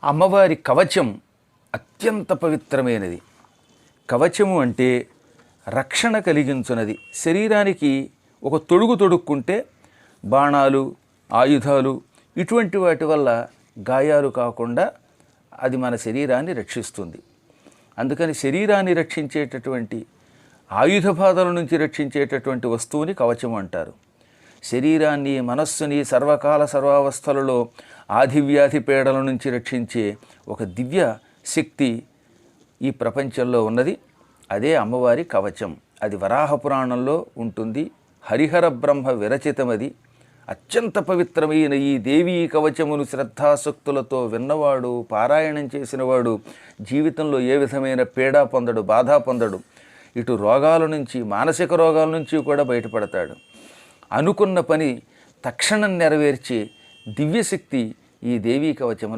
అమ్మవారి కవచం అత్యంత పవిత్రమైనది. కవచము అంటే రక్షణ కలిగించున్నది. శరీరానికి ఒక తొడుగు తొడుక్కుంటే బాణాలు, ఆయుధాలు ఇటువంటి వాటి వల్ల గాయాలు కాకుండా అది మన శరీరాన్ని రక్షిస్తుంది. అందుకని శరీరాన్ని రక్షించేటటువంటి ఆయుధ బాధల నుంచి రక్షించేటటువంటి వస్తువుని కవచం అంటారు. శరీరాన్ని, మనస్సుని సర్వకాల సర్వావస్థలలో ఆధివ్యాధి పీడల నుంచి రక్షించే ఒక దివ్య శక్తి ఈ ప్రపంచంలో ఉన్నది. అదే అమ్మవారి కవచం. అది వరాహ పురాణంలో ఉంటుంది. హరిహర బ్రహ్మ విరచితమది. అత్యంత పవిత్రమైన ఈ దేవీ కవచమును శ్రద్ధాశక్తులతో విన్నవాడు, పారాయణం చేసినవాడు జీవితంలో ఏ విధమైన పీడ పొందడు, బాధ పొందడు. ఇటు రోగాల నుంచి, మానసిక రోగాల నుంచి కూడా బయటపడతాడు. అనుకున్న పని తక్షణం నెరవేర్చే దివ్యశక్తి ఈ దేవీ కవచము.